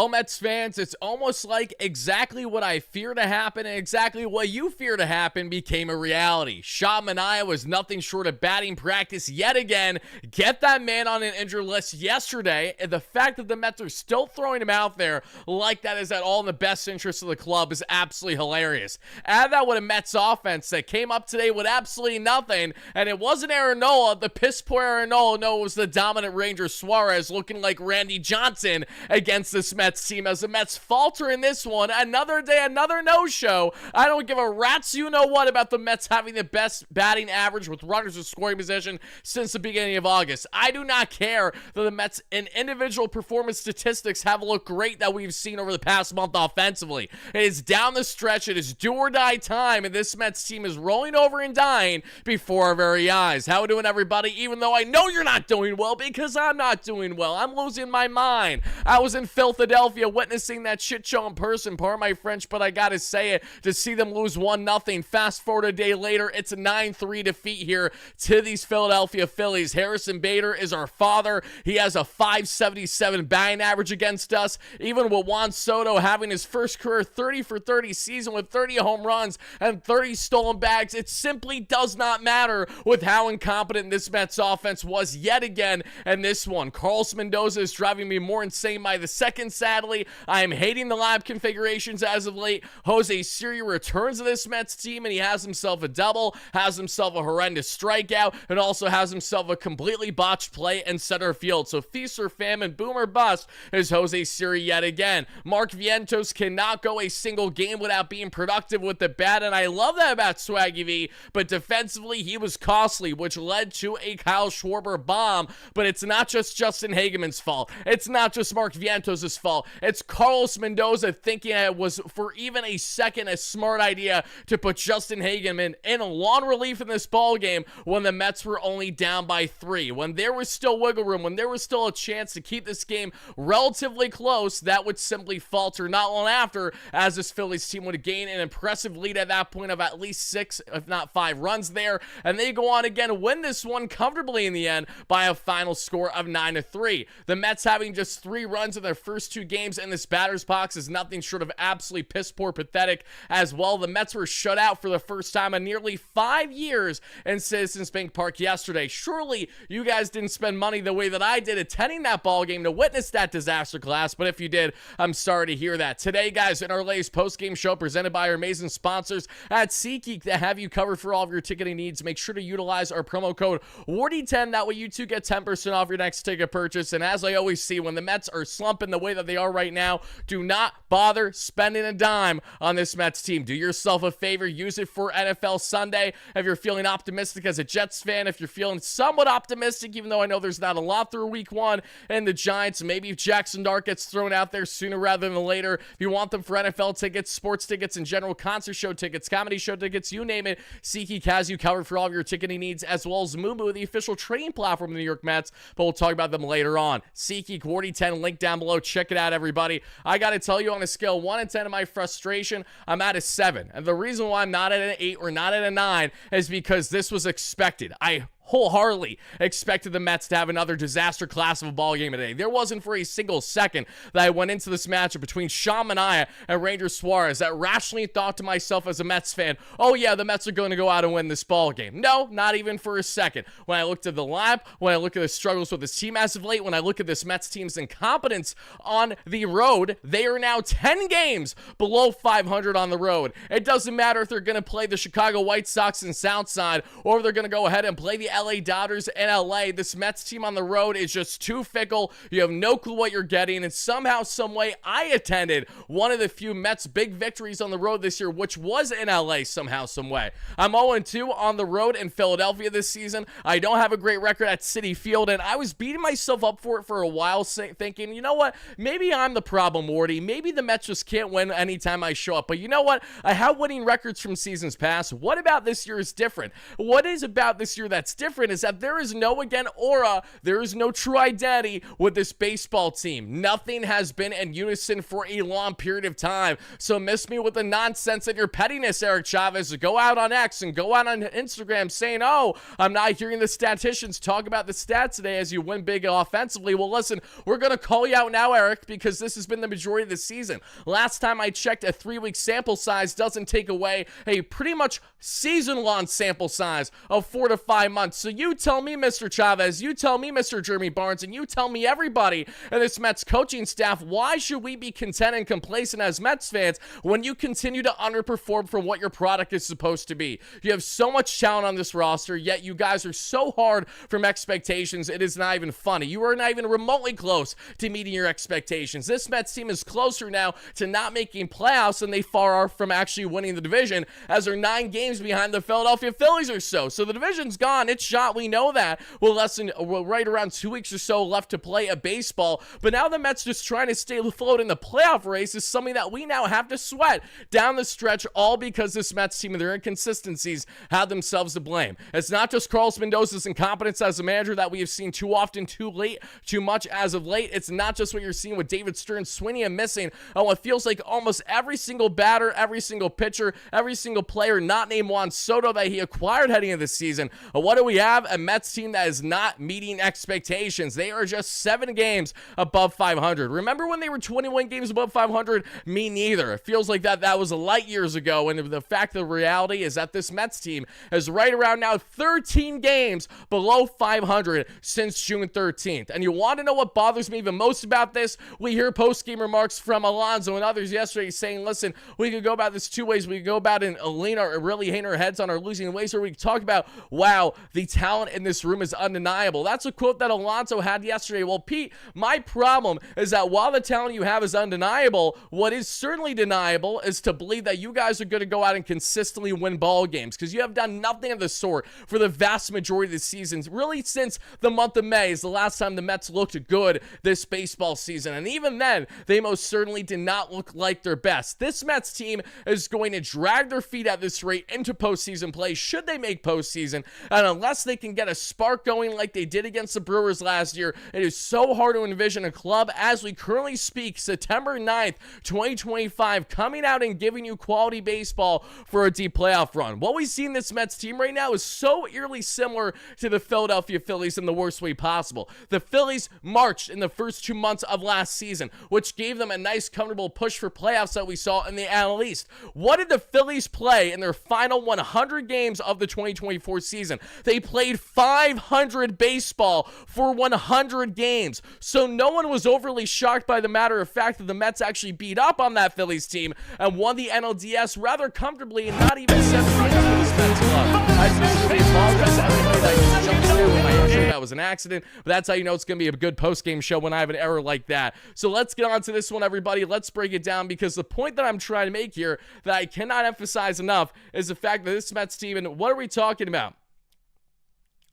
Well, Mets fans, it's almost like exactly what I fear to happen and exactly what you fear to happen became a reality. Manaea was nothing short of batting practice yet again. Get that man on an injured list yesterday, and the fact that the Mets are still throwing him out there like that is at all in the best interest of the club is absolutely hilarious. Add that with a Mets offense that came up today with absolutely nothing, and it wasn't Aaron Nola, the piss poor Aaron Nola. No, it was the dominant Ranger Suarez looking like Randy Johnson against this Mets team as the Mets falter in this one. Another day, another no-show. I don't give a rat's you-know-what about the Mets having the best batting average with runners in scoring position since the beginning of August. I do not care that the Mets in individual performance statistics have looked great that we've seen over the past month offensively. It is down the stretch. It is do or die time, and this Mets team is rolling over and dying before our very eyes. How we doing, everybody? Even though I know you're not doing well, because I'm not doing well. I'm losing my mind. I was in Philadelphia witnessing that shit show in person. Pardon my French, but I gotta say it. To see them lose 1-0. Fast forward a day later, it's a 9-3 defeat here to these Philadelphia Phillies. Harrison Bader is our father. He has a 577 batting average against us. Even with Juan Soto having his first career 30-for-30 season with 30 home runs and 30 stolen bags, it simply does not matter with how incompetent this Mets offense was yet again. And this one, Carlos Mendoza is driving me more insane by the second, sadly. I am hating the lineup configurations as of late. Jose Siri returns to this Mets team, and he has himself a double, has himself a horrendous strikeout, and also has himself a completely botched play in center field. So feast or famine, boom or bust is Jose Siri yet again. Mark Vientos cannot go a single game without being productive with the bat, and I love that about Swaggy V, but defensively he was costly, which led to a Kyle Schwarber bomb. But it's not just Justin Hageman's fault. It's not just Mark Vientos' fault. It's Carlos Mendoza thinking it was for even a second a smart idea to put Justin Hageman in a long relief in this ball game when the Mets were only down by 3. When there was still wiggle room, when there was still a chance to keep this game relatively close, that would simply falter not long after, as this Phillies team would gain an impressive lead at that point of at least 6, if not 5 runs there, and they go on again, win this one comfortably in the end by a final score of 9-3. The Mets having just 3 runs in their first 2 games in this batter's box is nothing short of absolutely piss poor pathetic as well. The Mets were shut out for the first time in nearly 5 years in Citizens Bank Park yesterday. Surely you guys didn't spend money the way that I did attending that ball game to witness that disaster class, but if you did, I'm sorry to hear that. Today, guys, in our latest post-game show presented by our amazing sponsors at SeatGeek that have you covered for all of your ticketing needs, make sure to utilize our promo code WARDY10. That way you too get 10% off your next ticket purchase. And as I always see, when the Mets are slumping the way that they are right now, do not bother spending a dime on this Mets team. Do yourself a favor, use it for NFL Sunday. If you're feeling optimistic as a Jets fan, if you're feeling somewhat optimistic, even though I know there's not a lot through week 1, and the Giants, maybe if Jackson Dart gets thrown out there sooner rather than later. If you want them for NFL tickets, sports tickets in general, concert show tickets, comedy show tickets, you name it, SeatGeek has you covered for all of your ticketing needs, as well as Mumu, the official trading platform of the New York Mets, but we'll talk about them later on. SeatGeek, WardyNYM, link down below. Check it out, everybody. I got to tell you, on a scale of 1 to 10 of my frustration, I'm at a 7. And the reason why I'm not at an 8 or not at a 9 is because this was expected. I wholeheartedly expected the Mets to have another disaster class of a ball game today. There wasn't for a single second that I went into this matchup between Manaea and Ranger Suarez that rationally thought to myself as a Mets fan, oh yeah, the Mets are going to go out and win this ball game. No, not even for a second. When I looked at the lineup, when I look at the struggles with this team as of late, when I look at this Mets team's incompetence on the road, they are now 10 games below 500 on the road. It doesn't matter if they're going to play the Chicago White Sox in Southside or if they're going to go ahead and play the LA Dodgers in LA. This Mets team on the road is just too fickle. You have no clue what you're getting, and somehow, some way, I attended one of the few Mets big victories on the road this year, which was in LA somehow, some way. I'm 0-2 on the road in Philadelphia this season. I don't have a great record at Citi Field, and I was beating myself up for it for a while, thinking, you know what, maybe I'm the problem, Wardy. Maybe the Mets just can't win anytime I show up. But you know what? I have winning records from seasons past. What about this year is different? What is about this year that's different? different is that there is no, again, aura, there is no true identity with this baseball team. Nothing has been in unison for a long period of time. So miss me with the nonsense and your pettiness, Eric Chavez. Go out on X and go out on Instagram saying, oh, I'm not hearing the statisticians talk about the stats today as you win big offensively. Well, listen, we're going to call you out now, Eric, because this has been the majority of the season. Last time I checked, a 3-week sample size doesn't take away a pretty much season-long sample size of 4 to 5 months. So you tell me, Mr. Chavez, you tell me, Mr. Jeremy Barnes, and you tell me, everybody in this Mets coaching staff, why should we be content and complacent as Mets fans when you continue to underperform from what your product is supposed to be? You have so much talent on this roster, yet you guys are so hard from expectations, it is not even funny. You are not even remotely close to meeting your expectations. This Mets team is closer now to not making playoffs than they far are from actually winning the division, as they're 9 games behind the Philadelphia Phillies or so. So the division's gone. It's shot. We know that. Well, right around 2 weeks or so left to play a baseball. But now the Mets just trying to stay afloat in the playoff race is something that we now have to sweat down the stretch, all because this Mets team and their inconsistencies have themselves to blame. It's not just Carlos Mendoza's incompetence as a manager that we have seen too often, too much as of late. It's not just what you're seeing with David Stern swinging and missing on what feels like almost every single batter, every single pitcher, every single player not named Juan Soto that he acquired heading into this season. What do we have? A Mets team that is not meeting expectations. They are just 7 games above 500. Remember when they were 21 games above 500? Me neither. It feels like that was a light years ago, and the fact of the reality is that this Mets team is right around now 13 games below 500 since June 13th. And you want to know what bothers me even most about this? We hear post-game remarks from Alonso and others yesterday saying, listen, we could go about this 2 ways. We could go about it and lean or really hang our heads on our losing ways, or we could talk about, wow, the talent in this room is undeniable. That's a quote that Alonso had yesterday. Well, Pete, my problem is that while the talent you have is undeniable, what is certainly deniable is to believe that you guys are going to go out and consistently win ball games, because you have done nothing of the sort for the vast majority of the seasons. Really, since the month of May is the last time the Mets looked good this baseball season. And even then, they most certainly did not look like their best. This Mets team is going to drag their feet at this rate into postseason play, should they make postseason. And unless they can get a spark going like they did against the Brewers last year, it is so hard to envision a club as we currently speak, September 9th, 2025, coming out and giving you quality baseball for a deep playoff run. What we see in this Mets team right now is so eerily similar to the Philadelphia Phillies in the worst way possible. The Phillies marched in the first 2 months of last season, which gave them a nice, comfortable push for playoffs that we saw in the AL East. What did the Phillies play in their final 100 games of the 2024 season? They played 500 baseball for 100 games. So no one was overly shocked by the matter of fact that the Mets actually beat up on that Phillies team and won the NLDS rather comfortably, and not even 7 games for this Mets club. I sincerely apologize to everybody that jumped there with my intro. That was an accident, but that's how you know it's going to be a good post-game show when I have an error like that. So let's get on to this one, everybody. Let's break it down, because the point that I'm trying to make here that I cannot emphasize enough is the fact that this Mets team, and what are we talking about?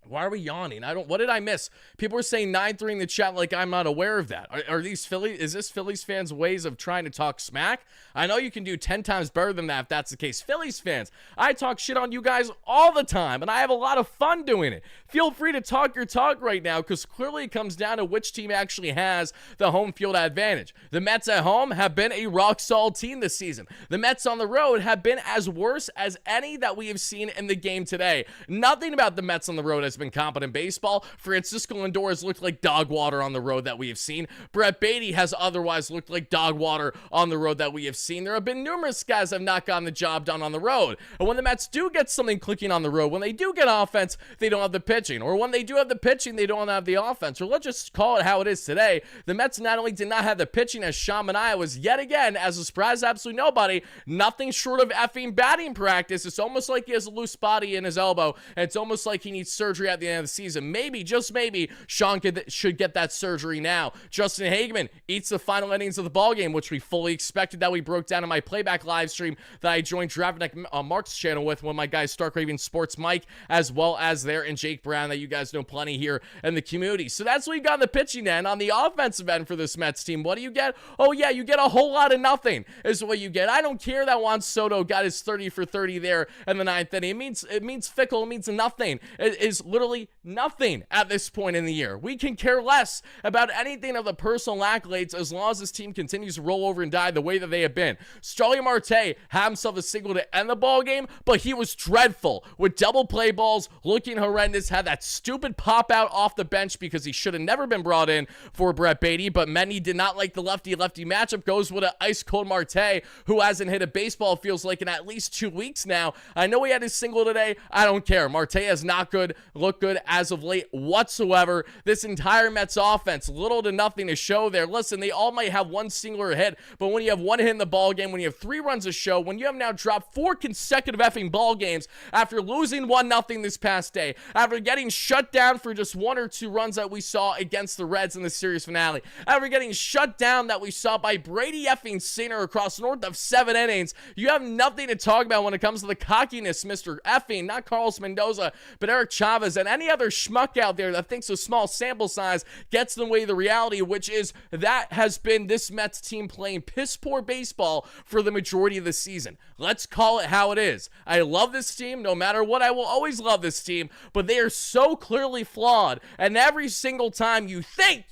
Why are we yawning? What did I miss? People are saying 9-3 in the chat like I'm not aware of that. Are these is this Phillies fans' ways of trying to talk smack? I know you can do 10 times better than that if that's the case. Phillies fans, I talk shit on you guys all the time, and I have a lot of fun doing it. Feel free to talk your talk right now, because clearly it comes down to which team actually has the home field advantage. The Mets at home have been a rock-solid team this season. The Mets on the road have been as worse as any that we have seen in the game today. Nothing about the Mets on the road has been competent baseball. Francisco Lindor has looked like dog water on the road that we have seen. Brett Beatty has otherwise looked like dog water on the road that we have seen. There have been numerous guys that have not gotten the job done on the road. And when the Mets do get something clicking on the road, when they do get offense, they don't have the pitching. Or when they do have the pitching, they don't have the offense. Or let's just call it how it is today. The Mets not only did not have the pitching, as Manaea was yet again, as a surprise to absolutely nobody, nothing short of effing batting practice. It's almost like he has a loose body in his elbow, and it's almost like he needs surgery at the end of the season. Maybe, just maybe, Sean should get that surgery now. Justin Hageman eats the final innings of the ballgame, which we fully expected, that we broke down in my playback live stream that I joined Draftneck Mark's channel with, one of my guys, Stark Raven Sports Mike, as well as there, and Jake Brown, that you guys know plenty here in the community. So that's what we got on the pitching end. On the offensive end for this Mets team, what do you get? Oh yeah, you get a whole lot of nothing is what you get. I don't care that Juan Soto got his 30 for 30 there in the 9th inning. It means fickle. It means nothing. It is literally nothing at this point in the year. We can care less about anything of the personal accolades as long as this team continues to roll over and die the way that they have been. Starling Marte had himself a single to end the ball game, but he was dreadful with double play balls, looking horrendous, had that stupid pop out off the bench because he should have never been brought in for Brett Beatty, but many did not like the lefty-lefty matchup. Goes with an ice-cold Marte, who hasn't hit a baseball, feels like, in at least 2 weeks now. I know he had his single today. I don't care. Marte has not looked good as of late whatsoever. This entire Mets offense, little to nothing to show there. Listen, they all might have one singular hit, but when you have one hit in the ball game, when you have 3 runs a show, when you have now dropped 4 consecutive effing ball games after losing 1-0 this past day, after getting shut down for just 1 or 2 runs that we saw against the Reds in the series finale, after getting shut down that we saw by Brady effing Singer across north of 7 innings, you have nothing to talk about when it comes to the cockiness, Mr. effing, not Carlos Mendoza, but Eric Chavez and any other schmuck out there that thinks a small sample size gets in the way of the reality, which is that has been this Mets team playing piss poor baseball for the majority of the season. Let's call it how it is. I love this team, no matter what. I will always love this team, but they are so clearly flawed, and every single time you think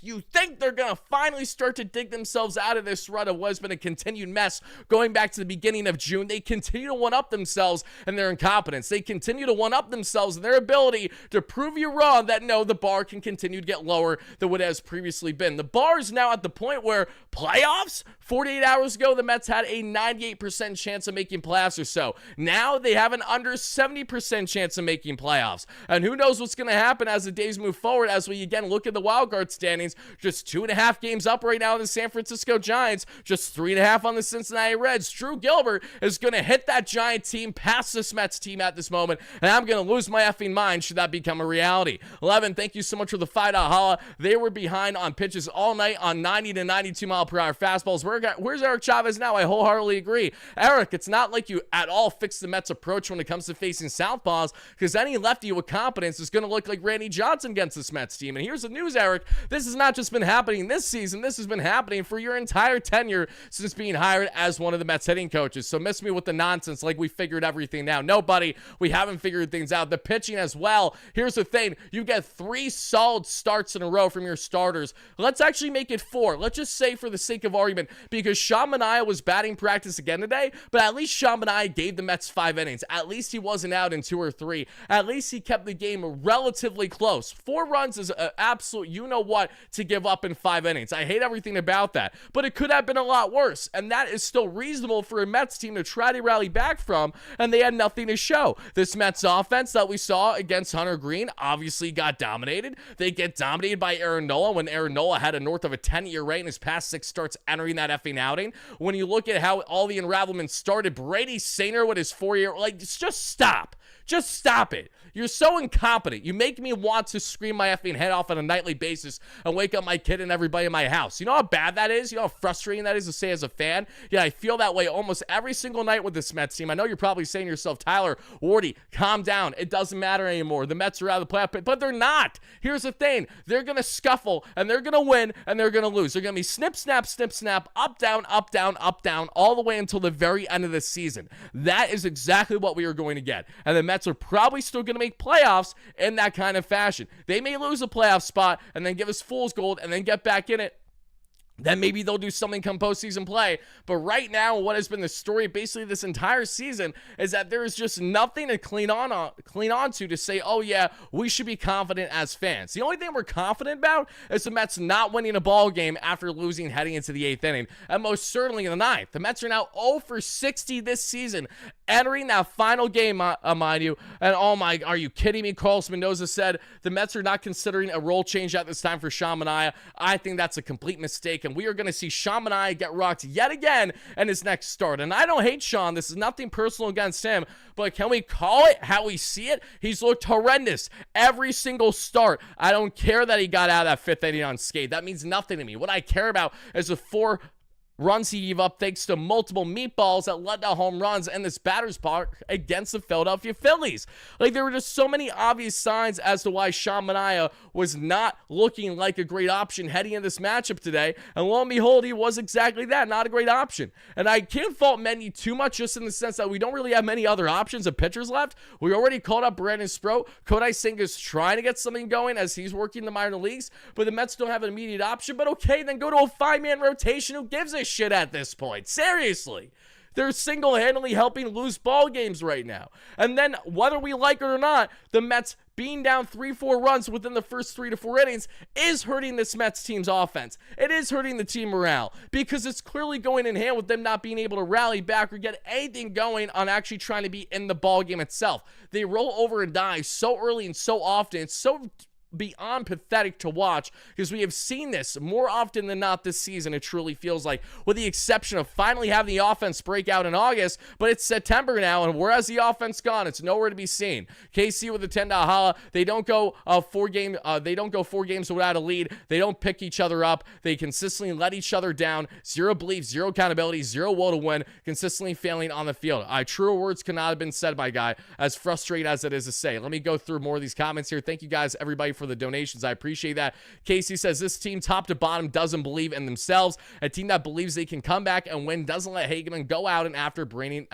they're gonna finally start to dig themselves out of this rut of what has been a continued mess going back to the beginning of June, they continue to one-up themselves and their incompetence. They continue to one-up themselves and their ability to prove you wrong that no, the bar can continue to get lower than what it has previously been. The bar is now at the point where playoffs, 48 hours ago, the Mets had a 98% chance of making playoffs or so. Now they have an under 70% chance of making playoffs. And who knows what's going to happen as the days move forward as we again look at the wild card standings. Just 2.5 games up right now in the San Francisco Giants, just 3.5 on the Cincinnati Reds. Drew Gilbert is going to hit that Giant team past this Mets team at this moment, and I'm going to lose my effing mind should that become a reality. 11, thank you so much for the $5 holla. They were behind on pitches all night on 90 to 92 mile per hour fastballs. Where's Eric Chavez now? I wholeheartedly agree. Eric, it's not like you at all fixed the Mets approach when it comes to facing southpaws, because any lefty with competence is going to look like Randy Johnson against this Mets team. And here's the news, Eric. This has not just been happening this season. This has been happening for your entire tenure since being hired as one of the Mets hitting coaches. So miss me with the nonsense like we figured everything out. No, buddy, we haven't figured things out. The pitching as well. Here's the thing. You get 3 solid starts in a row from your starters. Let's actually make it 4. Let's just say for the sake of argument, because Sean Manaea was batting practice again today, but at least Sean Manaea gave the Mets 5 innings. At least he wasn't out in 2 or 3. At least he kept the game relatively close. 4 runs is an absolute you-know-what to give up in 5 innings. I hate everything about that, but it could have been a lot worse, and that is still reasonable for a Mets team to try to rally back from, and they had nothing to show. This Mets offense that we saw against Hunter Green obviously got dominated. They get dominated by Aaron Nola when Aaron Nola had a north of a 10-year rate in his past 6 starts entering that effing outing. When you look at how all the unravelment started, Brady Singer with his 4-year, like, just stop. Just stop it. You're so incompetent. You make me want to scream my effing head off on a nightly basis and wake up my kid and everybody in my house. You know how bad that is? You know how frustrating that is to say as a fan? Yeah, I feel that way almost every single night with this Mets team. I know you're probably saying to yourself, Tyler, Wardy, calm down. It doesn't matter anymore. The Mets are out of the playoff, but they're not. Here's the thing. They're going to scuffle, and they're going to win, and they're going to lose. They're going to be snip, snap, up, down, up, down, up, down, all the way until the very end of the season. That is exactly what we are going to get. And the Mets are probably still going to make playoffs in that kind of fashion. They may lose a playoff spot and then give us fool's gold and then get back in it. Then maybe they'll do something come postseason play. But right now, what has been the story basically this entire season is that there is just nothing to clean on to say, oh yeah, we should be confident as fans. The only thing we're confident about is the Mets not winning a ball game after losing heading into the 8th inning, and most certainly in the 9th. The Mets are now 0 for 60 this season, entering that final game, mind you. And oh my, are you kidding me? Carlos Mendoza said the Mets are not considering a role change at this time for Sean Manaea. I think that's a complete mistake, and we are going to see Sean Manaea get rocked yet again in his next start. And I don't hate Sean. This is nothing personal against him, but can we call it how we see it? He's looked horrendous every single start. I don't care that he got out of that 5th inning unscathed. That means nothing to me. What I care about is the 4 runs he gave up thanks to multiple meatballs that led to home runs in this batter's park against the Philadelphia Phillies. Like, there were just so many obvious signs as to why Manaea was not looking like a great option heading into this matchup today, and lo and behold, he was exactly that, not a great option. And I can't fault Mendy too much, just in the sense that we don't really have many other options of pitchers left. We already called up Brandon Sproat. Kodai Singh is trying to get something going as he's working the minor leagues, but the Mets don't have an immediate option. But okay, then go to a 5-man rotation. Who gives a shit at this point? Seriously. They're single-handedly helping lose ball games right now. And then, whether we like it or not, the Mets being down 3-4 runs within the first 3 to 4 innings is hurting this Mets team's offense. It is hurting the team morale because it's clearly going in hand with them not being able to rally back or get anything going on actually trying to be in the ball game itself. They roll over and die so early and so often. It's so beyond pathetic to watch because we have seen this more often than not this season. It truly feels like, with the exception of finally having the offense break out in August, but it's September now, and where has the offense gone? It's nowhere to be seen. KC with the 10 hala. They don't go 4 games without a lead. They don't pick each other up. They consistently let each other down. Zero belief, zero accountability, zero will to win, consistently failing on the field. Truer words cannot have been said, my guy, as frustrating as it is to say. Let me go through more of these comments here. Thank you guys, everybody, for the donations. I appreciate that. Casey says, this team top to bottom doesn't believe in themselves. A team that believes they can come back and win doesn't let Hageman go out and after bringing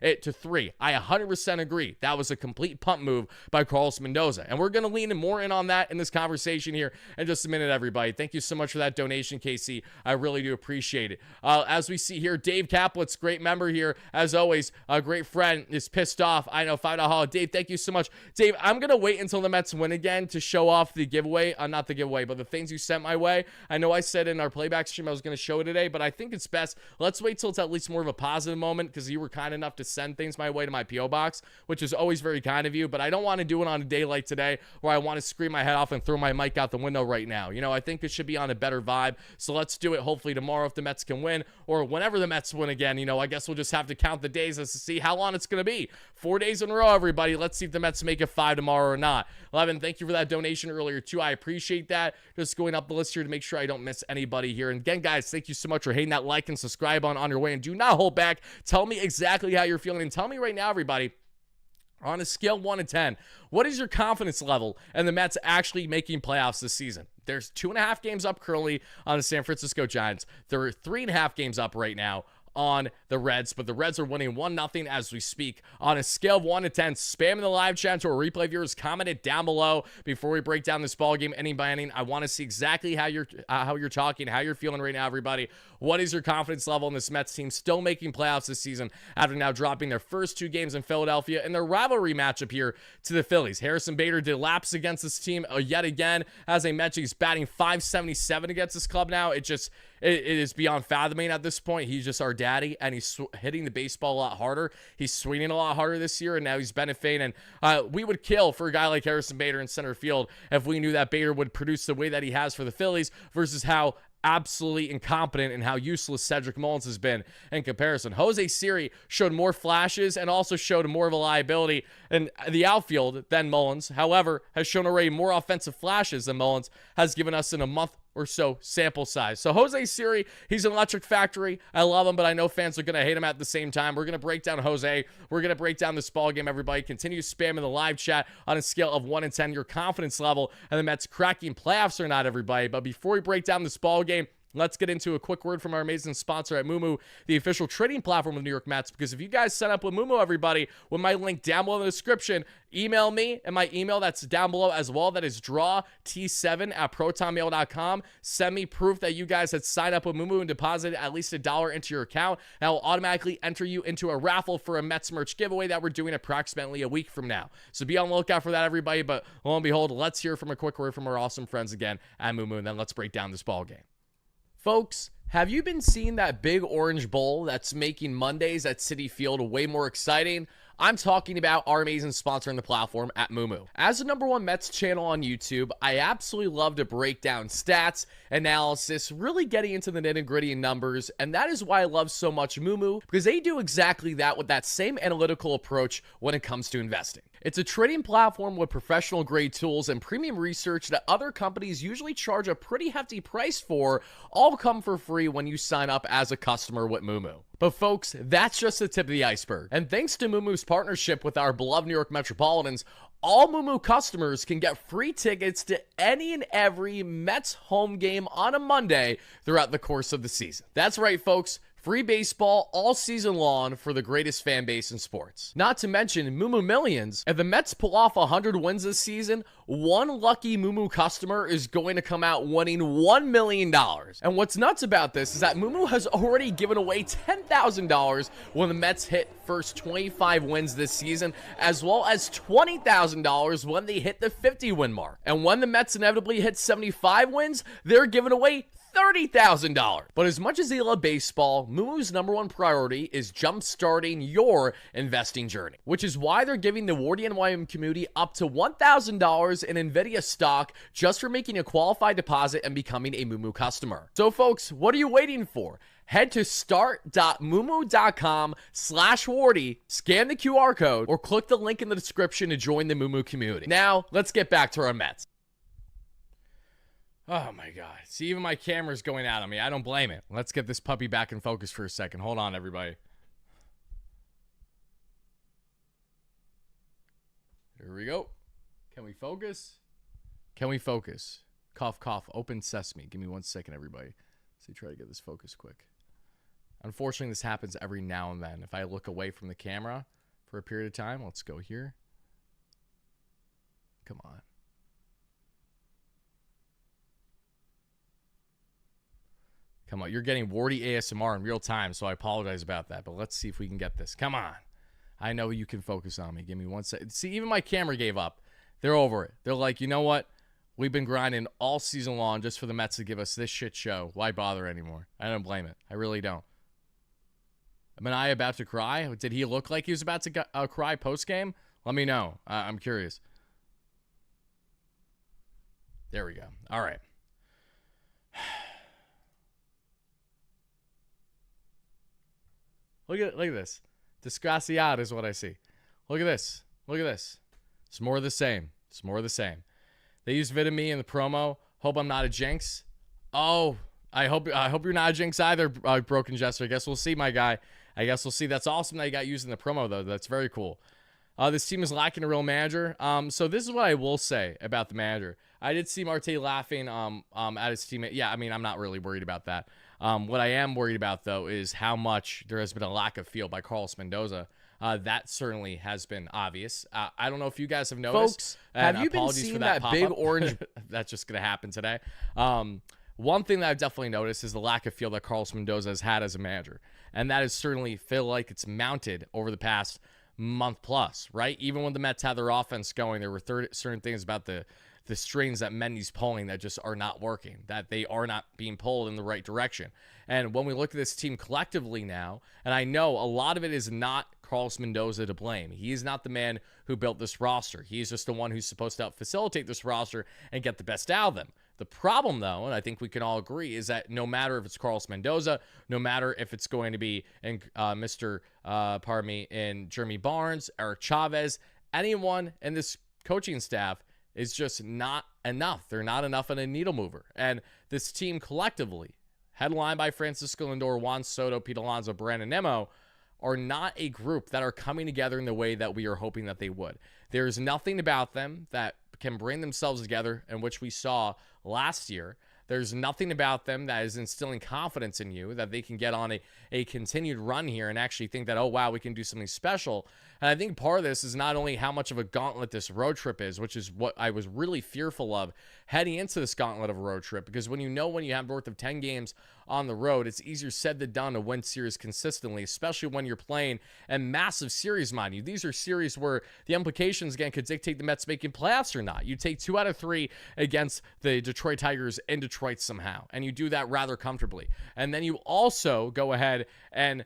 it to 3. I 100% agree. That was a complete punt move by Carlos Mendoza. And we're going to lean more in on that in this conversation here in just a minute, everybody. Thank you so much for that donation, Casey. I really do appreciate it. As we see here, Dave Kaplitz, great member here. As always, a great friend, is pissed off. I know, $5. Dave, thank you so much. Dave, I'm going to wait until the Mets win again to show off the giveaway, not the giveaway, but the things you sent my way. I know I said in our playback stream I was going to show it today, but I think it's best, let's wait till it's at least more of a positive moment, because you were kind enough to send things my way to my P.O. box, which is always very kind of you, but I don't want to do it on a day like today where I want to scream my head off and throw my mic out the window right now. You know, I think it should be on a better vibe, so let's do it hopefully tomorrow if the Mets can win, or whenever the Mets win again. You know, I guess we'll just have to count the days as to see how long it's going to be. 4 days in a row, everybody. Let's see if the Mets make it 5 tomorrow or not. 11, thank you for that donation earlier too. I appreciate that. Just going up the list here to make sure I don't miss anybody here. And again, guys, thank you so much for hitting that like and subscribe on your way. And do not hold back. Tell me exactly how you're feeling. And tell me right now, everybody, on a scale of 1 to 10, what is your confidence level in the Mets actually making playoffs this season? There's 2.5 games up currently on the San Francisco Giants. There are 3.5 games up right now on the Reds, but the Reds are winning 1-0 as we speak. On a scale of 1 to 10, spamming the live chat to our replay viewers. Comment it down below before we break down this ball game inning by inning. I want to see exactly how you're talking, how you're feeling right now, everybody. What is your confidence level in this Mets team still making playoffs this season after now dropping their first 2 games in Philadelphia in their rivalry matchup here to the Phillies? Harrison Bader did laps against this team yet again. As I mentioned, he's batting .577 against this club now. It is beyond fathoming at this point. He's just our daddy, and he's hitting the baseball a lot harder. He's swinging a lot harder this year, and now he's benefiting. And we would kill for a guy like Harrison Bader in center field if we knew that Bader would produce the way that he has for the Phillies versus how absolutely incompetent and how useless Cedric Mullins has been in comparison. Jose Siri showed more flashes and also showed more of a liability in the outfield than Mullins. However, has shown already more offensive flashes than Mullins has given us in a month or so sample size. So Jose Siri, he's an electric factory. I love him, but I know fans are going to hate him at the same time. We're going to break down Jose. We're going to break down this ball game, everybody. Continue spamming the live chat on a scale of 1 to 10, your confidence level, and the Mets cracking playoffs or not, everybody. But before we break down this ball game, let's get into a quick word from our amazing sponsor at Moomoo, the official trading platform of the New York Mets. Because if you guys sign up with Moomoo, everybody, with my link down below in the description, email me, and my email that's down below as well. That is drawt7@protonmail.com. Send me proof that you guys had signed up with Moomoo and deposited at least $1 into your account. And I will automatically enter you into a raffle for a Mets merch giveaway that we're doing approximately a week from now. So be on the lookout for that, everybody. But lo and behold, let's hear from a quick word from our awesome friends again at Moomoo, and then let's break down this ball game. Folks, have you been seeing that big orange bowl that's making Mondays at Citi Field way more exciting? I'm talking about our amazing sponsor on the platform at Moomoo. As the #1 Mets channel on YouTube, I absolutely love to break down stats, analysis, really getting into the nitty-gritty numbers, and that is why I love so much Moomoo, because they do exactly that with that same analytical approach when it comes to investing. It's a trading platform with professional grade tools and premium research that other companies usually charge a pretty hefty price for, all come for free when you sign up as a customer with Moomoo. But folks, that's just the tip of the iceberg. And thanks to Moomoo's partnership with our beloved New York Metropolitans, all Moomoo customers can get free tickets to any and every Mets home game on a Monday throughout the course of the season. That's right, folks. Free baseball all season long for the greatest fan base in sports. Not to mention Moomoo Millions. If the Mets pull off 100 wins this season, one lucky Moomoo customer is going to come out winning $1 million. And what's nuts about this is that Moomoo has already given away $10,000 when the Mets hit first 25 wins this season, as well as $20,000 when they hit the 50-win mark. And when the Mets inevitably hit 75 wins, they're giving away $30,000. But as much as they love baseball, Moomoo's number one priority is jump-starting your investing journey, which is why they're giving the WardyNYM community up to $1,000 in NVIDIA stock just for making a qualified deposit and becoming a Moomoo customer. So folks, what are you waiting for? Head to start.moomoo.com/Wardy, scan the QR code, or click the link in the description to join the Moomoo community. Now, let's get back to our Mets. Oh my God. See, even my camera's going out on me. I don't blame it. Let's get this puppy back in focus for a second. Hold on, everybody. Here we go. Can we focus? Can we focus? Cough, cough. Open sesame. Give me 1 second, everybody. So try to get this focus quick. Unfortunately, this happens every now and then. If I look away from the camera for a period of time, let's go here. Come on. Come on, you're getting Wardy ASMR in real time, so I apologize about that. But let's see if we can get this. Come on. I know you can focus on me. Give me 1 second. See, even my camera gave up. They're over it. They're like, you know what? We've been grinding all season long just for the Mets to give us this shit show. Why bother anymore? I don't blame it. I really don't. Manaea about to cry? Did he look like he was about to cry post-game? Let me know. I'm curious. There we go. All right. Look at this. Desgraciado is what I see. Look at this. Look at this. It's more of the same. It's more of the same. They use Vitamin in the promo. Hope I'm not a jinx. Oh, I hope you're not a jinx either, Broken Jester. I guess we'll see, my guy. I guess we'll see. That's awesome that you got used in the promo, though. That's very cool. This team is lacking a real manager. So this is what I will say about the manager. I did see Marte laughing at his teammate. Yeah, I mean, I'm not really worried about that. What I am worried about, though, is how much there has been a lack of feel by Carlos Mendoza. That certainly has been obvious. I don't know if you guys have noticed. Folks, have you been seeing that big orange? That's just going to happen today. One thing that I've definitely noticed is the lack of feel that Carlos Mendoza has had as a manager. And that is certainly feel like it's mounted over the past month plus, right? Even when the Mets had their offense going, there were certain things about the strings that Mendy's pulling that just are not working, that they are not being pulled in the right direction. And when we look at this team collectively now, and I know a lot of it is not Carlos Mendoza to blame. He is not the man who built this roster. He's just the one who's supposed to help facilitate this roster and get the best out of them. The problem, though, and I think we can all agree, is that no matter if it's Carlos Mendoza, no matter if it's going to be in Jeremy Barnes, Eric Chavez, anyone in this coaching staff is just not enough. They're not enough in a needle mover. And this team collectively, headlined by Francisco Lindor, Juan Soto, Pete Alonso, Brandon Nimmo, are not a group that are coming together in the way that we are hoping that they would. There's nothing about them that can bring themselves together, in which we saw last year. There's nothing about them that is instilling confidence in you that they can get on a continued run here and actually think that, oh, wow, we can do something special. And I think part of this is not only how much of a gauntlet this road trip is, which is what I was really fearful of heading into this gauntlet of a road trip, because when you have north of 10 games on the road, it's easier said than done to win series consistently, especially when you're playing a massive series, mind you. These are series where the implications, again, could dictate the Mets making playoffs or not. You take 2 out of 3 against the Detroit Tigers in Detroit somehow, and you do that rather comfortably. And then you also go ahead and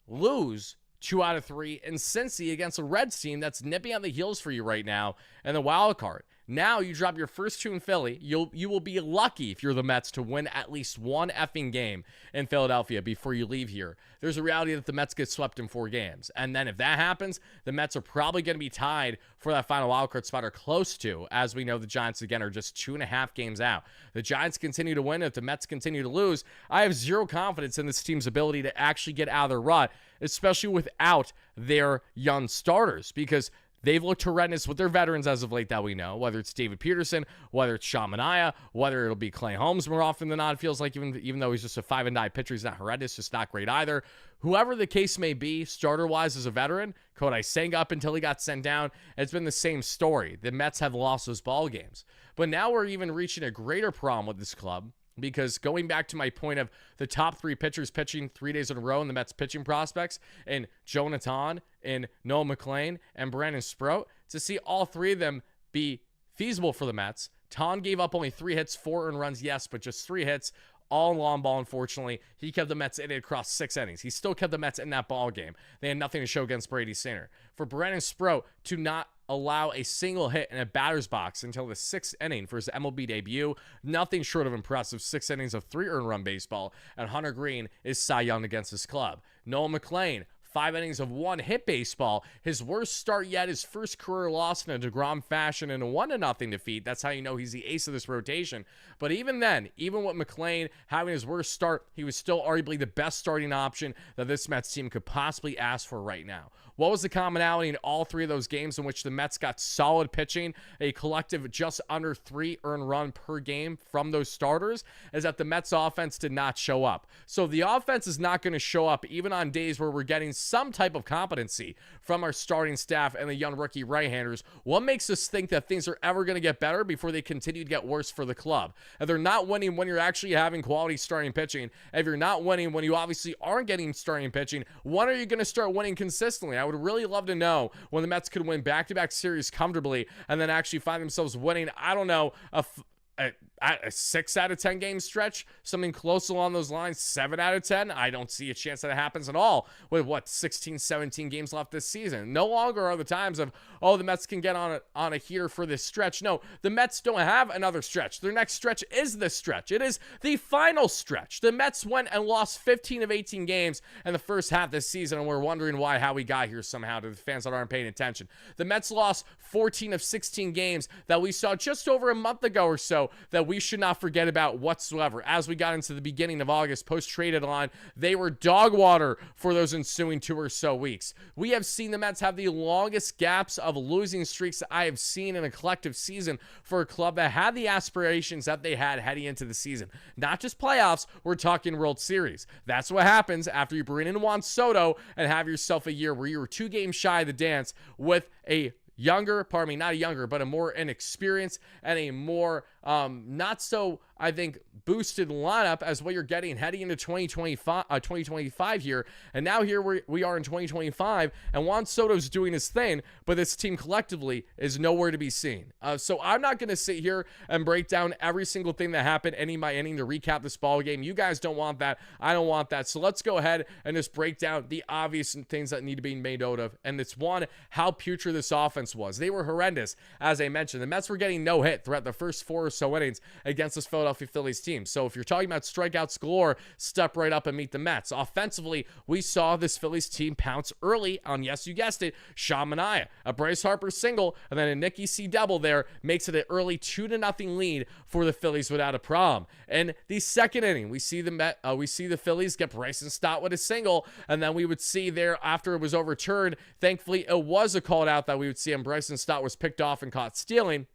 lose 2 out of 3 in Cincy against a Reds team that's nipping on the heels for you right now in the wild card. Now you drop your first 2 in Philly. You will be lucky if you're the Mets to win at least one effing game in Philadelphia before you leave here. There's a reality that the Mets get swept in 4 games. And then if that happens, the Mets are probably going to be tied for that final wildcard spot, or close to. As we know, the Giants, again, are just 2.5 games out. The Giants continue to win. If the Mets continue to lose, I have zero confidence in this team's ability to actually get out of their rut, especially without their young starters, because they've looked horrendous with their veterans as of late that we know, whether it's David Peterson, whether it's Manaea, whether it'll be Clay Holmes more often than not. It feels like even though he's just a 5-and-die pitcher, he's not horrendous, just not great either. Whoever the case may be, starter-wise as a veteran, Kodai Senga up until he got sent down, it's been the same story. The Mets have lost those ball games. But now we're even reaching a greater problem with this club, because going back to my point of the top 3 pitchers pitching 3 days in a row in the Mets pitching prospects, and Jonathan, and Noah McLean, and Brandon Sproat, to see all 3 of them be feasible for the Mets. Ton gave up only 3 hits, 4 earned runs, yes, but just 3 hits, all long ball, unfortunately. He kept the Mets in it across 6 innings. He still kept the Mets in that ball game. They had nothing to show against Brady Singer. For Brandon Sproat to not allow a single hit in a batter's box until the 6th inning for his MLB debut, nothing short of impressive. 6 innings of 3 earned run baseball, and Hunter Green is Cy Young against his club. Noah McLean, 5 innings of 1 hit baseball. His worst start yet, his first career loss in a DeGrom fashion and a 1-0 defeat. That's how you know he's the ace of this rotation. But even then, even with McLean having his worst start, he was still arguably the best starting option that this Mets team could possibly ask for right now. What was the commonality in all 3 of those games in which the Mets got solid pitching, a collective just under 3 earned run per game from those starters, is that the Mets offense did not show up. So the offense is not going to show up even on days where we're getting some type of competency from our starting staff and the young rookie right-handers. What makes us think that things are ever going to get better before they continue to get worse for the club? If they're not winning when you're actually having quality starting pitching, if you're not winning when you obviously aren't getting starting pitching, when are you going to start winning consistently? I would really love to know when the Mets could win back-to-back series comfortably and then actually find themselves winning, I don't know, a 6 out of 10 game stretch, something close along those lines, 7 out of 10. I don't see a chance that it happens at all with 16, 17 games left this season. No longer are the times of, oh, the Mets can get on a heater for this stretch. No, the Mets don't have another stretch. Their next stretch is this stretch. It is the final stretch. The Mets went and lost 15 of 18 games in the first half this season, and we're wondering how we got here somehow, to the fans that aren't paying attention. The Mets lost 14 of 16 games that we saw just over a month ago or so that we should not forget about whatsoever. As we got into the beginning of August, post-trade deadline, they were dog water for those ensuing 2 or so weeks. We have seen the Mets have the longest gaps of losing streaks that I have seen in a collective season for a club that had the aspirations that they had heading into the season. Not just playoffs, we're talking World Series. That's what happens after you bring in Juan Soto and have yourself a year where you were 2 games shy of the dance with a not a younger, but a more inexperienced and a more not so, I think, boosted lineup as what you're getting heading into 2025 here. And now here we are in 2025, and Juan Soto's doing his thing, but this team collectively is nowhere to be seen. So I'm not going to sit here and break down every single thing that happened inning by inning to recap this ball game. You guys don't want that. I don't want that. So let's go ahead and just break down the obvious things that need to be made note of. And it's one, how putrid this offense was. They were horrendous. As I mentioned, the Mets were getting no hit throughout the first 4 or so innings against this Philadelphia Phillies team. So if you're talking about strikeouts galore, step right up and meet the Mets. Offensively, we saw this Phillies team pounce early on, yes, you guessed it, Manaea. A Bryce Harper single, and then a Nicky C double there makes it an early 2-0 lead for the Phillies without a problem. And the second inning, we see the Phillies get Bryson Stott with a single, and then we would see there after it was overturned, thankfully it was a called out that we would see, and Bryson Stott was picked off and caught stealing.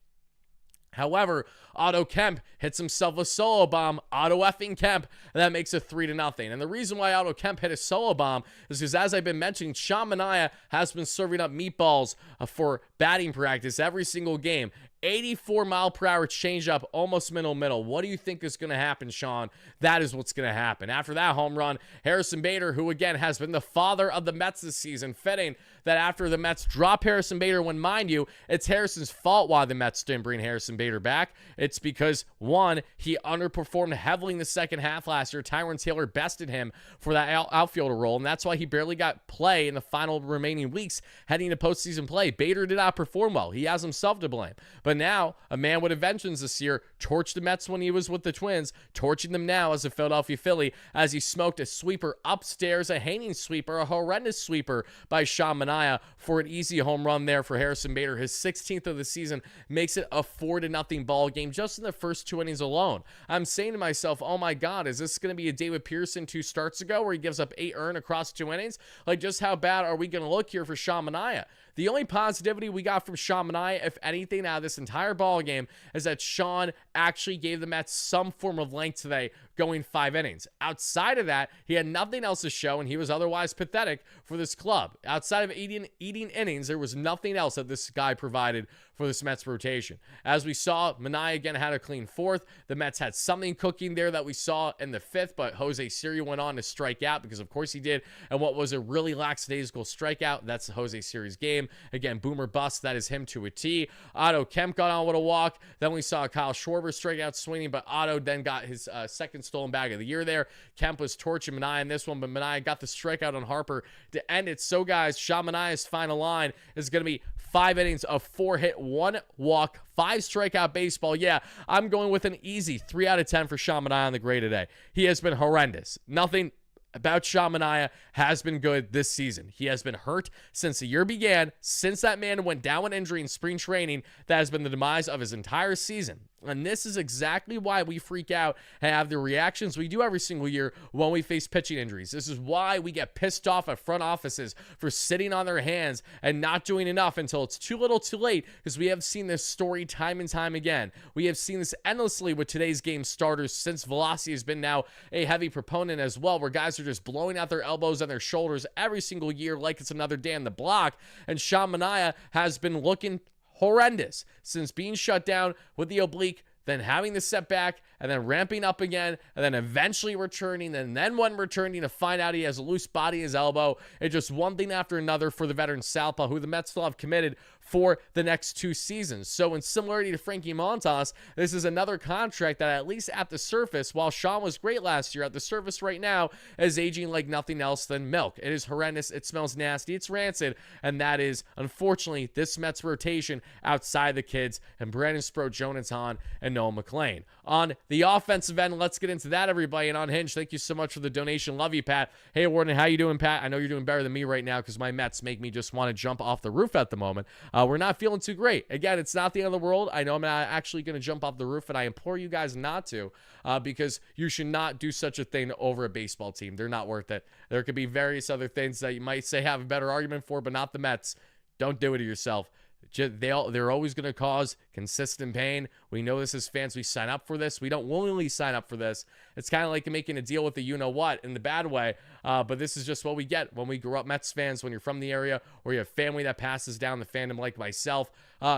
However, Otto Kemp hits himself a solo bomb. Otto effing Kemp, and that makes it 3-0. And the reason why Otto Kemp hit a solo bomb is because, as I've been mentioning, Manaea has been serving up meatballs for batting practice every single game. 84-mile-per-hour changeup, almost middle. What do you think is going to happen, Sean? That is what's going to happen. After that home run, Harrison Bader, who again has been the father of the Mets this season, fitting that after the Mets drop Harrison Bader, when, mind you, it's Harrison's fault why the Mets didn't bring Harrison Bader back. It's because, one, he underperformed heavily in the second half last year. Tyrone Taylor bested him for that outfielder role, and that's why he barely got play in the final remaining weeks heading to postseason play. Bader did not perform well. He has himself to blame. But now, a man with a vengeance this year torched the Mets when he was with the Twins, torching them now as a Philadelphia Philly as he smoked a sweeper upstairs, a hanging sweeper, a horrendous sweeper by Sean Manaea for an easy home run there for Harrison Bader. His 16th of the season makes it a 4-0 ball game just in the first 2 innings alone. I'm saying to myself, oh my God, is this going to be a David Pearson 2 starts ago where he gives up 8 earned across 2 innings? Like, just how bad are we going to look here for Sean Manaea? The only positivity we got from Sean Manaea, if anything, out of this entire ball game is that Sean actually gave the Mets some form of length today, going 5 innings. Outside of that, he had nothing else to show, and he was otherwise pathetic for this club. Outside of eating innings, there was nothing else that this guy provided for this Mets rotation. As we saw, Manaea again had a clean 4th. The Mets had something cooking there that we saw in the 5th, but Jose Siri went on to strike out because, of course, he did. And what was a really lackadaisical strikeout, that's Jose Siri's game. Again, boomer bust, that is him to a T. Otto Kemp got on with a walk. Then we saw Kyle Schwarber strike out swinging, but Otto then got his second stolen bag of the year there. Kemp was torching Manaea in this one, but Manaea got the strikeout on Harper to end it. So, guys, Sean Manaea's final line is going to be 5 innings of 4 hit, 1 walk, 5 strikeout baseball. Yeah, I'm going with an easy 3 out of 10 for Sean Manaea on the grade today. He has been horrendous. Nothing about Sean Manaea has been good this season. He has been hurt since the year began. Since that man went down with injury in spring training, that has been the demise of his entire season. And this is exactly why we freak out and have the reactions we do every single year when we face pitching injuries. This is why we get pissed off at front offices for sitting on their hands and not doing enough until it's too little too late, because we have seen this story time and time again. We have seen this endlessly with today's game starters since velocity has been now a heavy proponent as well, where guys are just blowing out their elbows and their shoulders every single year like it's another day on the block. And Sean Manaea has been looking horrendous since being shut down with the oblique, then having the setback, and then ramping up again, and then eventually returning, and then when returning to find out he has a loose body in his elbow. It's just one thing after another for the veteran southpaw, who the Mets still have committed for the next 2 seasons. So in similarity to Frankie Montas, this is another contract that, at least at the surface, while Sean was great last year, at the surface right now is aging like nothing else than milk. It is horrendous. It smells nasty. It's rancid. And that is, unfortunately, this Mets rotation outside the kids and Brandon Sproat, Jonas Hahn, and Noah McLean. On the offensive end, let's get into that, everybody. And on Hinge, thank you so much for the donation. Love you, Pat. Hey, Warden, how you doing, Pat? I know you're doing better than me right now because my Mets make me just want to jump off the roof at the moment. We're not feeling too great. Again, it's not the end of the world. I know I'm not actually going to jump off the roof, and I implore you guys not to, because you should not do such a thing over a baseball team. They're not worth it. There could be various other things that you might say have a better argument for, but not the Mets. Don't do it to yourself. They're always going to cause consistent pain. We know this as fans. We sign up for this. We don't willingly sign up for this. It's kind of like making a deal with the you-know-what in the bad way, but this is just what we get when we grow up Mets fans, when you're from the area or you have family that passes down the fandom like myself.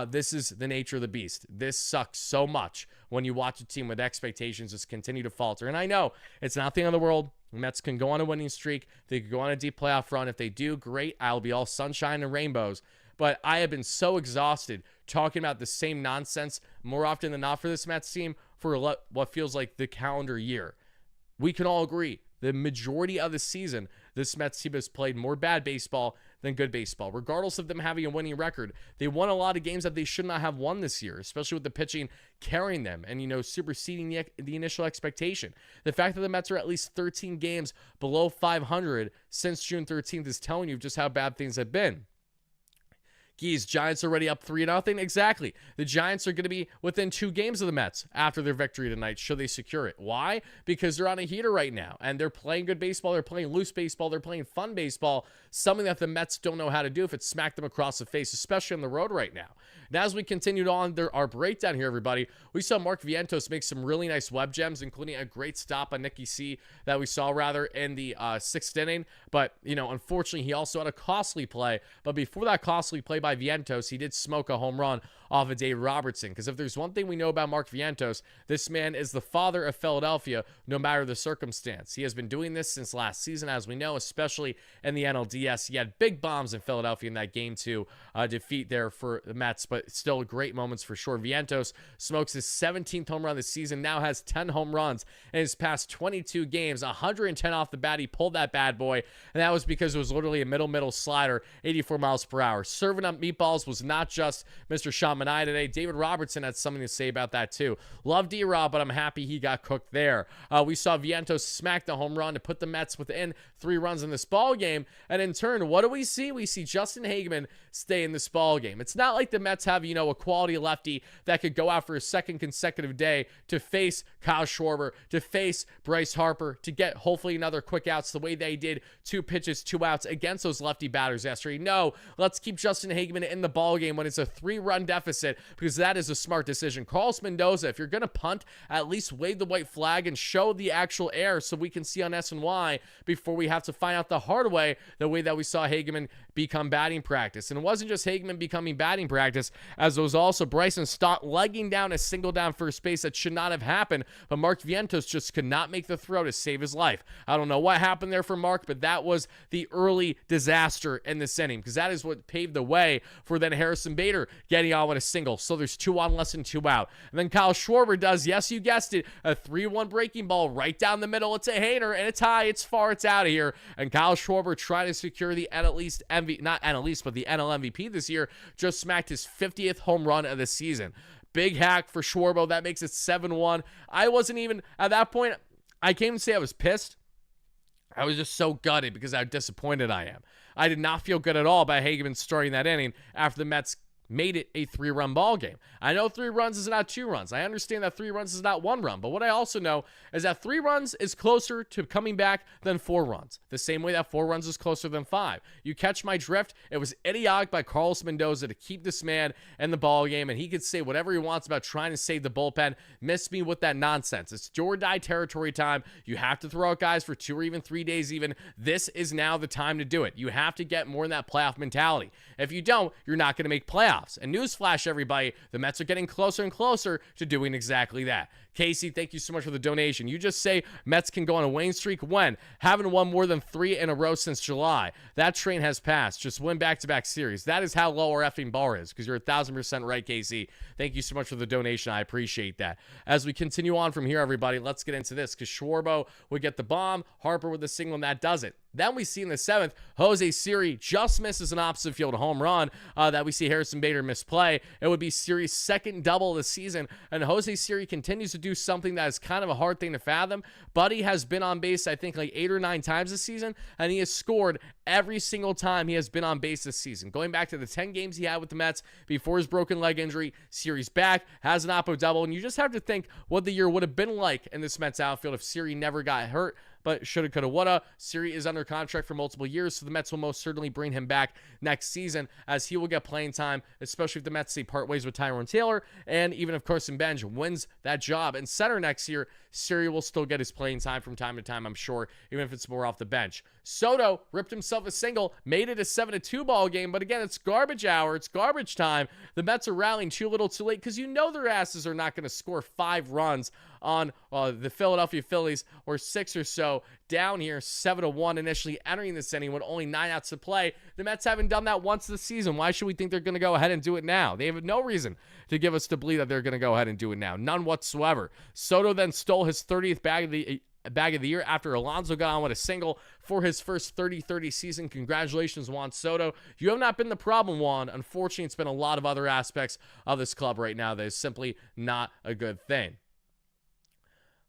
This is the nature of the beast. This sucks so much when you watch a team with expectations just continue to falter. And I know it's not the end of the world. The Mets can go on a winning streak. They could go on a deep playoff run. If they do, great. I'll be all sunshine and rainbows. But I have been so exhausted talking about the same nonsense more often than not for this Mets team for what feels like the calendar year. We can all agree the majority of the season, this Mets team has played more bad baseball than good baseball. Regardless of them having a winning record, they won a lot of games that they should not have won this year, especially with the pitching carrying them and, superseding the initial expectation. The fact that the Mets are at least 13 games below 500 since June 13th is telling you just how bad things have been. Geez, Giants already up 3-0. Exactly. The Giants are going to be within 2 games of the Mets after their victory tonight, should they secure it. Why? Because they're on a heater right now, and they're playing good baseball. They're playing loose baseball. They're playing fun baseball, something that the Mets don't know how to do if it smacked them across the face, especially on the road right now. Now, as we continued on our breakdown here, everybody, we saw Mark Vientos make some really nice web gems, including a great stop on Nicky C that we saw, in the 6th inning. But, unfortunately, he also had a costly play. But before that costly play by by Vientos, he did smoke a home run off of Dave Robertson. Because if there's one thing we know about Mark Vientos, this man is the father of Philadelphia, no matter the circumstance. He has been doing this since last season, as we know, especially in the NLDS. He had big bombs in Philadelphia in that game 2 defeat there for the Mets, but still great moments for sure. Vientos smokes his 17th home run this season, now has 10 home runs in his past 22 games, 110 off the bat. He pulled that bad boy, and that was because it was literally a middle slider, 84 miles per hour. Serving up meatballs was not just Mr. Sean Manaea today. David Robertson had something to say about that too. Love D-Rob, but I'm happy he got cooked there. We saw Vientos smack the home run to put the Mets within 3 runs in this ball game, and in turn, what do we see? We see Justin Hageman stay in this ball game. It's not like the Mets have, a quality lefty that could go out for a second consecutive day to face Kyle Schwarber, to face Bryce Harper, to get hopefully another quick outs the way they did 2 pitches, 2 outs against those lefty batters yesterday. No, let's keep Justin Hageman in the ball game when it's a 3-run deficit, because that is a smart decision. Carlos Mendoza, if you're going to punt, at least wave the white flag and show the actual air so we can see on SNY before we have to find out the hard way, the way that we saw Hageman become batting practice. And it wasn't just Hageman becoming batting practice, as it was also Bryson Stott legging down a single down first base that should not have happened, but Mark Vientos just could not make the throw to save his life. I don't know what happened there for Mark, but that was the early disaster in this inning, because that is what paved the way for then Harrison Bader getting on with a single. So there's 2 on, less than 2 out. And then Kyle Schwarber does, yes, you guessed it, a 3-1 breaking ball right down the middle. It's a hater, and it's high, it's far, it's out of here. And Kyle Schwarber trying to secure the the NL MVP this year, just smacked his 50th home run of the season. Big hack for Schwarber. That makes it 7-1. I wasn't even, at that point, I can't even say I was pissed. I was just so gutted because how disappointed I am. I did not feel good at all about Hageman starting that inning after the Mets made it a 3-run ball game. I know 3 runs is not 2 runs. I understand that 3 runs is not 1 run. But what I also know is that 3 runs is closer to coming back than 4 runs. The same way that 4 runs is closer than 5. You catch my drift? It was idiotic by Carlos Mendoza to keep this man in the ball game, and he could say whatever he wants about trying to save the bullpen. Miss me with that nonsense. It's do or die territory time. You have to throw out guys for 2 or even 3 days even. This is now the time to do it. You have to get more in that playoff mentality. If you don't, you're not going to make playoffs. And newsflash, everybody, the Mets are getting closer and closer to doing exactly that. Casey, thank you so much for the donation. You just say Mets can go on a winning streak when? Haven't won more than 3 in a row since July. That train has passed. Just win back-to-back series. That is how low our effing bar is, because you're 1,000% right, Casey. Thank you so much for the donation. I appreciate that. As we continue on from here, everybody, let's get into this, because Schwarber would get the bomb, Harper with the single, and that does it. Then we see in the 7th, Jose Siri just misses an opposite field home run that we see Harrison Bader misplay. It would be Siri's 2nd double of the season, and Jose Siri continues to do something that is kind of a hard thing to fathom. Buddy has been on base, I think, like 8 or 9 times this season, and he has scored every single time he has been on base this season. Going back to the 10 games he had with the Mets before his broken leg injury, Siri's back, has an oppo double, and you just have to think what the year would have been like in this Mets outfield if Siri never got hurt. But shoulda, coulda, woulda. Siri is under contract for multiple years, so the Mets will most certainly bring him back next season, as he will get playing time, especially if the Mets say part ways with Tyrone Taylor, and even if Carson Bench wins that job in center next year, Siri will still get his playing time from time to time, I'm sure, even if it's more off the bench. Soto ripped himself a single, made it a 7-2 ball game, but again, it's garbage hour, it's garbage time. The Mets are rallying too little too late, because you know their asses are not going to score 5 runs on the Philadelphia Phillies, or 6 or so, down here 7-1 initially entering this inning with only 9 outs to play. The Mets haven't done that once this season. Why should we think they're going to go ahead and do it now? They have no reason to give us to believe that they're going to go ahead and do it now. None whatsoever. Soto then stole his 30th bag of the year after Alonso got on with a single for his first 30-30 season. Congratulations, Juan Soto. You have not been the problem, Juan. Unfortunately, it's been a lot of other aspects of this club right now that is simply not a good thing.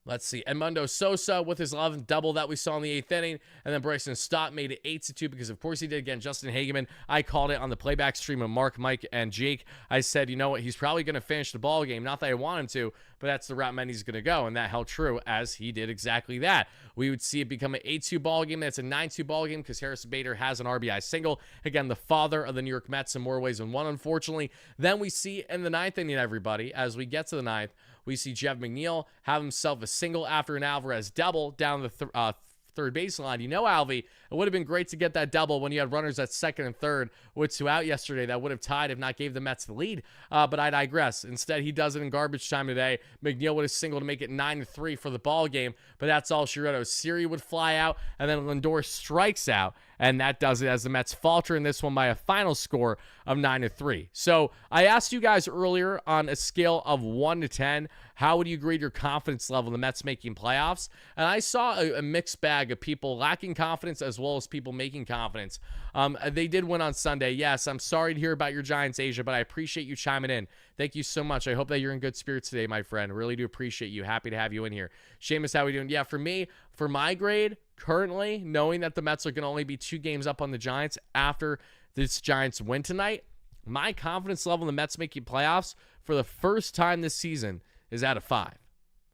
Let's see. Edmundo Sosa with his 11th double that we saw in the 8th inning. And then Bryson Stott made it 8-2 because, of course, he did. Again, Justin Hageman, I called it on the playback stream of Mark, Mike, and Jake. I said, you know what? He's probably going to finish the ball game. Not that I want him to, but that's the route Mendy's going to go. And that held true, as he did exactly that. We would see it become an 8-2 ball game. That's a 9-2 ball game because Harrison Bader has an RBI single. Again, the father of the New York Mets in more ways than one, unfortunately. Then we see in the 9th inning, everybody, as we get to the 9th, we see Jeff McNeil have himself a single after an Alvarez double down the third baseline. Alvy, it would have been great to get that double when you had runners at second and third with 2 out yesterday. That would have tied, if not gave the Mets the lead. But I digress. Instead, he does it in garbage time today. McNeil would have singled to make it 9-3 for the ball game, but that's all she wrote. Siri would fly out, and then Lindor strikes out, and that does it as the Mets falter in this one by a final score of 9-3. So I asked you guys earlier on a scale of 1 to 10, how would you grade your confidence level in the Mets making playoffs? And I saw a mixed bag of people lacking confidence as well as people making confidence. They did win on Sunday. Yes, I'm sorry to hear about your Giants, Asia, but I appreciate you chiming in. Thank you so much. I hope that you're in good spirits today, my friend. Really do appreciate you. Happy to have you in here. Seamus, how are we doing? Yeah, for me, for my grade, currently, knowing that the Mets are going to only be 2 games up on the Giants after this Giants win tonight, my confidence level in the Mets making playoffs for the first time this season is at a 5.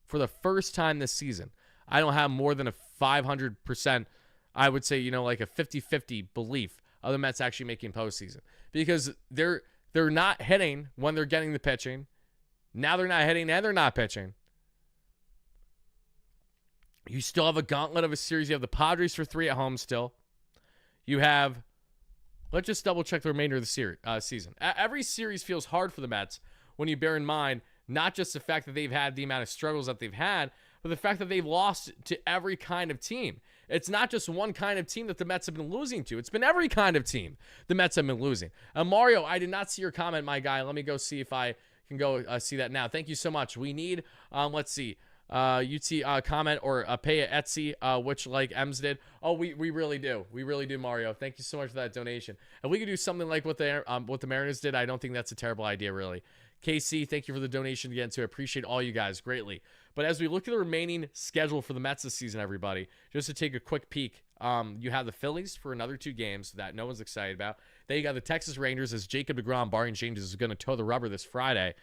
For the first time this season, I don't have more than a 500%, I would say, like a 50-50 belief of the Mets actually making postseason. Because they're not hitting when they're getting the pitching. Now they're not hitting and they're not pitching. You still have a gauntlet of a series. You have the Padres for 3 at home still. You have, let's just double check the remainder of the season. Every series feels hard for the Mets when you bear in mind not just the fact that they've had the amount of struggles that they've had, but the fact that they've lost to every kind of team. It's not just one kind of team that the Mets have been losing to. It's been every kind of team the Mets have been losing. Mario, I did not see your comment, my guy. Let me go see if I can go see that now. Thank you so much. We need, let's see, UT comment or pay at Etsy, which like Ems did. Oh, we really do. We really do, Mario. Thank you so much for that donation. And we could do something like what the Mariners did. I don't think that's a terrible idea, really. KC, thank you for the donation again, too. I appreciate all you guys greatly. But as we look at the remaining schedule for the Mets this season, everybody, just to take a quick peek, you have the Phillies for another 2 games that no one's excited about. Then you got the Texas Rangers as Jacob deGrom, barring changes, is going to toe the rubber this Friday.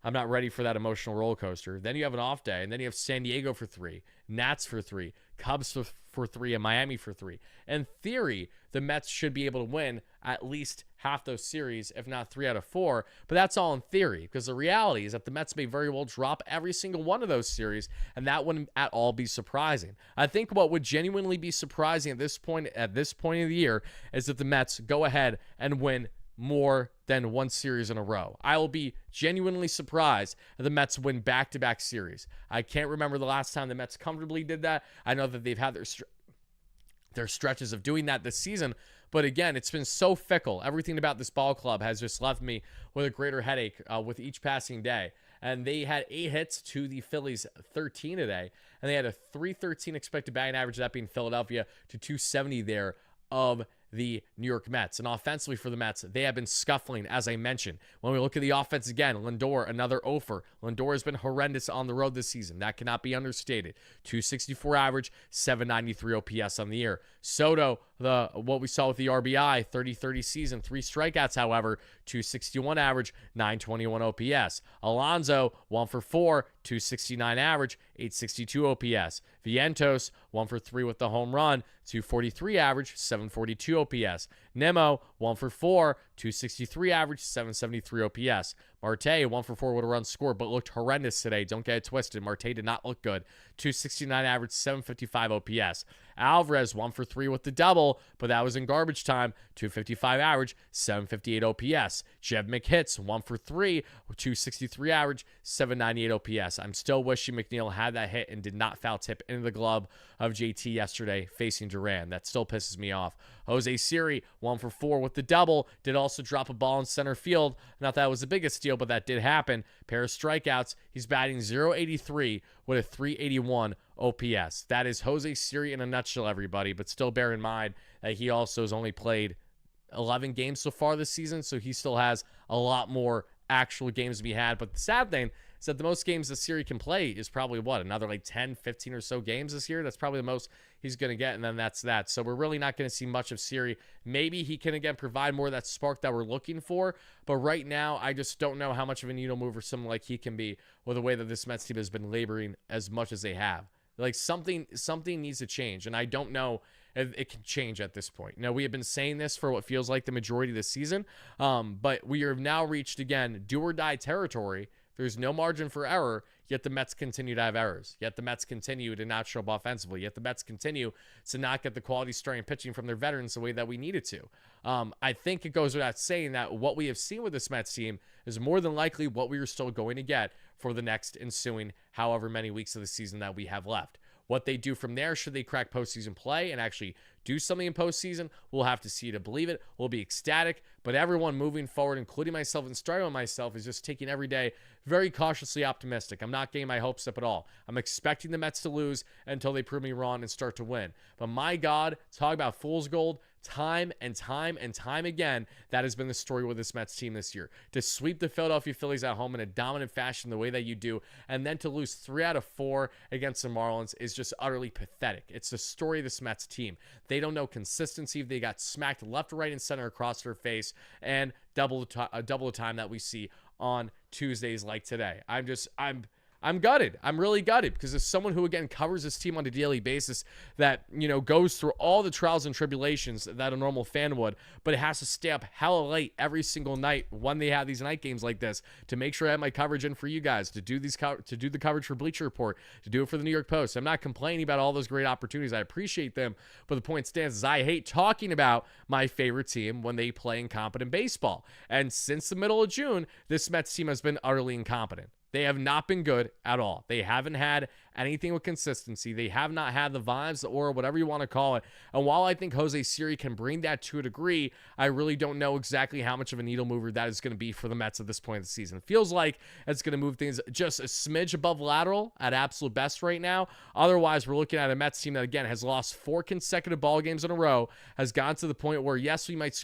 I'm not ready for that emotional roller coaster. Then you have an off day, and then you have San Diego for 3, Nats for 3, Cubs for 3, and Miami for 3. In theory, the Mets should be able to win at least half those series, if not 3 out of 4. But that's all in theory, because the reality is that the Mets may very well drop every single one of those series, and that wouldn't at all be surprising. I think what would genuinely be surprising at this point of the year is if the Mets go ahead and win more than 1 series in a row. I will be genuinely surprised if the Mets win back-to-back series. I can't remember the last time the Mets comfortably did that. I know that they've had their stretches of doing that this season, but again, it's been so fickle. Everything about this ball club has just left me with a greater headache with each passing day. And they had 8 hits to the Phillies 13 today, and they had a .313 expected batting average, that being Philadelphia, to .270 there of the New York Mets. And offensively for the Mets, they have been scuffling, as I mentioned. When we look at the offense again, Lindor, another offer. Lindor has been horrendous on the road this season. That cannot be understated. .264 average, .793 OPS on the year. Soto, what we saw with the RBI, 30-30 season, 3 strikeouts, however, .261 average, .921 OPS. Alonso, 1 for 4, .269 average, .862 OPS. Vientos, 1 for 3 with the home run, .243 average, .742 OPS. Nemo, 1 for 4, .263 average, .773 OPS. Marte, 1 for 4 with a run scored, but looked horrendous today. Don't get it twisted. Marte did not look good. .269 average, .755 OPS. Alvarez, 1 for 3 with the double, but that was in garbage time. .255 average, .758 OPS. Jeb McHits, 1 for 3, .263 average, .798 OPS. I'm still wishing McNeil had that hit and did not foul tip into the glove of JT yesterday facing Duran. That still pisses me off. Jose Siri, 1 for 4 with the double, did also drop a ball in center field. Not that was the biggest deal, but that did happen. Pair of strikeouts. He's batting .083 with a .381 OPS. That is Jose Siri in a nutshell, everybody. But still bear in mind that he also has only played 11 games so far this season, so he still has a lot more actual games to be had. But the sad thing is that the most games that Siri can play is probably, another like 10, 15 or so games this year. That's probably the most he's going to get, and then that's that. So we're really not going to see much of Siri. Maybe he can, again, provide more of that spark that we're looking for, but right now, I just don't know how much of a needle mover someone like he can be with the way that this Mets team has been laboring as much as they have. Like, something needs to change, and I don't know if it can change at this point. Now, we have been saying this for what feels like the majority of the season, but we have now reached, again, do-or-die territory There's no margin for error, yet the Mets continue to have errors. Yet the Mets continue to not show up offensively. Yet the Mets continue to not get the quality starting pitching from their veterans the way that we needed to. I think it goes without saying that what we have seen with this Mets team is more than likely what we are still going to get for the next ensuing however many weeks of the season that we have left. What they do from there, should they crack postseason play and actually do something in postseason, we'll have to see to believe it. We'll be ecstatic, but everyone moving forward, including myself and starting with myself, is just taking every day very cautiously optimistic. I'm not getting my hopes up at all. I'm expecting the Mets to lose until they prove me wrong and start to win. But my God, talk about fool's gold. Time and time and time again, that has been the story with this Mets team this year. To sweep the Philadelphia Phillies at home in a dominant fashion the way that you do, and then to lose 3 out of 4 against the Marlins is just utterly pathetic. It's the story of this Mets team. They don't know consistency. They got smacked left, right, and center across their face, and double the time that we see on Tuesdays like today. I'm gutted. I'm really gutted because as someone who, again, covers this team on a daily basis that, goes through all the trials and tribulations that a normal fan would, but it has to stay up hella late every single night when they have these night games like this to make sure I have my coverage in for you guys, to do the coverage for Bleacher Report, to do it for the New York Post. I'm not complaining about all those great opportunities. I appreciate them, but the point stands is I hate talking about my favorite team when they play incompetent baseball. And since the middle of June, this Mets team has been utterly incompetent. They have not been good at all. They haven't had anything with consistency. They have not had the vibes, or whatever you want to call it. And while I think Jose Siri can bring that to a degree, I really don't know exactly how much of a needle mover that is going to be for the Mets at this point of the season. It feels like it's going to move things just a smidge above lateral at absolute best right now. Otherwise, we're looking at a Mets team that, again, has lost 4 consecutive ball games in a row, has gone to the point where, yes, we might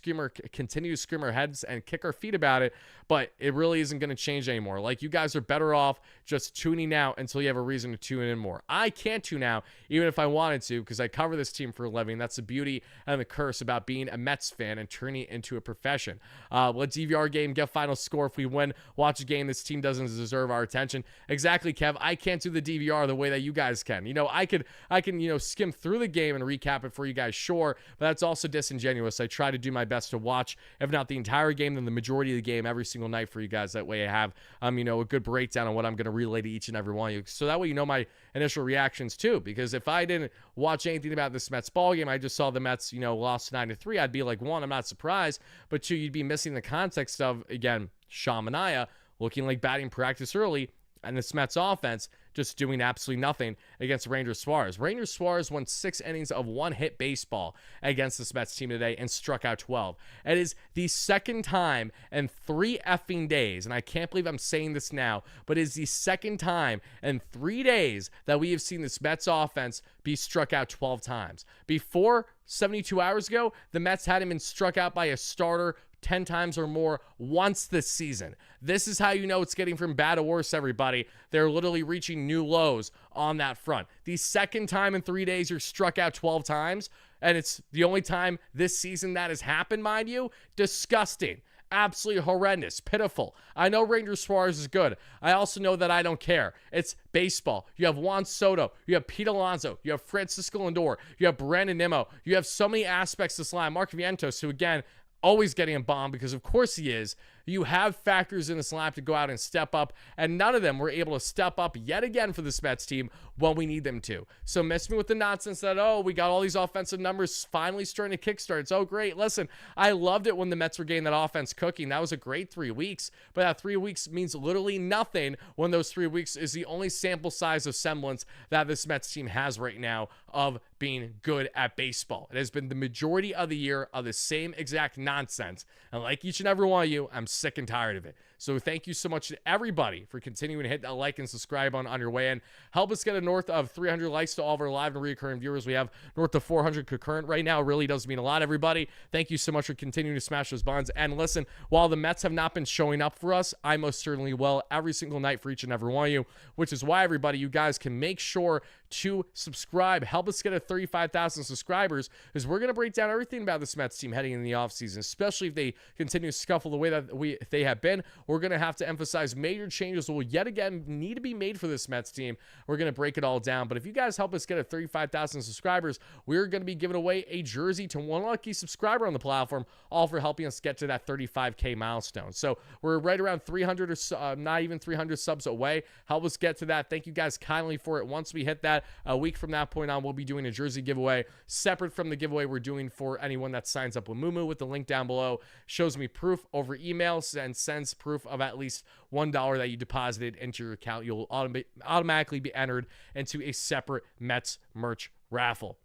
continue to scream our heads and kick our feet about it, but it really isn't going to change anymore. Like, you guys are better off just tuning out until you have a reason to tune in more. I can't tune out even if I wanted to because I cover this team for a living. That's the beauty and the curse about being a Mets fan and turning it into a profession. Let's DVR game, get final score. If we win, watch a game this team doesn't deserve our attention. Exactly, Kev. I can't do the DVR the way that you guys can. I can skim through the game and recap it for you guys, sure, but that's also disingenuous. I try to do my best to watch, if not the entire game, then the majority of the game every single night for you guys. That way I have a good breakdown on what I'm going to relay to each and every one of you. So that way my initial reactions too. Because if I didn't watch anything about this Mets ball game, I just saw the Mets, lost 9-3, I'd be like, 1, I'm not surprised, but 2, you'd be missing the context of, again, Manaea looking like batting practice early, and this Mets offense just doing absolutely nothing against Ranger Suarez. Ranger Suarez won 6 innings of one-hit baseball against this Mets team today and struck out 12. It is the second time in 3 effing days, and I can't believe I'm saying this now, but it is the second time in 3 days that we have seen this Mets offense be struck out 12 times. Before 72 hours ago, the Mets hadn't been struck out by a starter 10 times or more once this season. This is how you know it's getting from bad to worse, everybody. They're literally reaching new lows on that front. The second time in 3 days you're struck out 12 times, and it's the only time this season that has happened, mind you. Disgusting. Absolutely horrendous. Pitiful. I know Ranger Suarez is good. I also know that I don't care. It's baseball. You have Juan Soto. You have Pete Alonso. You have Francisco Lindor. You have Brandon Nimmo. You have so many aspects to this line. Mark Vientos, who, again, always getting a bomb because of course he is. You have factors in this lineup to go out and step up, and none of them were able to step up yet again for this Mets team when we need them to. So miss me with the nonsense that, we got all these offensive numbers finally starting to kickstart. It's great. Listen, I loved it when the Mets were getting that offense cooking. That was a great 3 weeks, but that 3 weeks means literally nothing when those 3 weeks is the only sample size of semblance that this Mets team has right now of being good at baseball. It has been the majority of the year of the same exact nonsense, and like each and every one of you, I'm sick and tired of it. So thank you so much to everybody for continuing to hit that like and subscribe on your way in. Help us get a north of 300 likes to all of our live and recurring viewers. We have north of 400 concurrent right now. It really does mean a lot, everybody. Thank you so much for continuing to smash those buttons. And listen, while the Mets have not been showing up for us, I most certainly will every single night for each and every one of you, which is why, everybody, you guys can make sure to subscribe. Help us get to 35,000 subscribers, because we're going to break down everything about this Mets team heading in the offseason, especially if they continue to scuffle the way that they have been. We're going to have to emphasize major changes will yet again need to be made for this Mets team. We're going to break it all down. But if you guys help us get to 35,000 subscribers, we're going to be giving away a jersey to one lucky subscriber on the platform, all for helping us get to that 35K milestone. So we're right around 300 or not even 300 subs away. Help us get to that. Thank you guys kindly for it. Once we hit that, a week from that point on, we'll be doing a jersey giveaway separate from the giveaway we're doing for anyone that signs up with Mumu, with the link down below. Shows me proof over email and sends proof of at least $1 that you deposited into your account. You'll automatically be entered into a separate Mets merch raffle.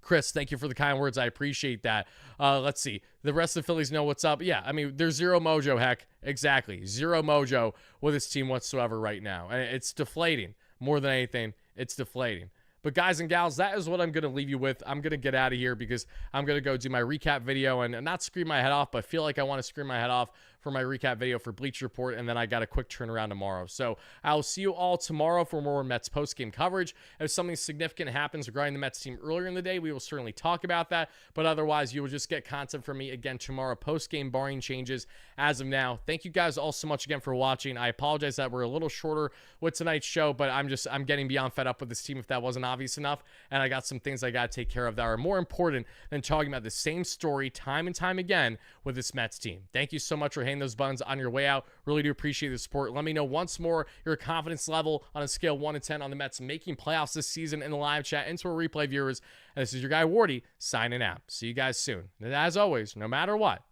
Chris, thank you for the kind words. I appreciate that. Let's see. The rest of the Phillies know what's up. Yeah, I mean, there's zero mojo, heck. Exactly. Zero mojo with this team whatsoever right now. And it's deflating. More than anything, it's deflating. But guys and gals, that is what I'm going to leave you with. I'm going to get out of here because I'm going to go do my recap video and not scream my head off, but feel like I want to scream my head off for my recap video for Bleacher Report, and then I got a quick turnaround tomorrow. So I'll see you all tomorrow for more Mets post-game coverage. If something significant happens regarding the Mets team earlier in the day, we will certainly talk about that. But otherwise, you will just get content from me again tomorrow post-game, barring changes as of now. Thank you guys all so much again for watching. I apologize that we're a little shorter with tonight's show, but I'm getting beyond fed up with this team if that wasn't obvious enough. And I got some things I got to take care of that are more important than talking about the same story time and time again with this Mets team. Thank you so much for hitting those buttons on your way out. Really do appreciate the support. Let me know once more your confidence level on a scale 1 to 10 on the Mets making playoffs this season in the live chat and to our replay viewers. And this is your guy Wardy signing out. See you guys soon. And as always, no matter what,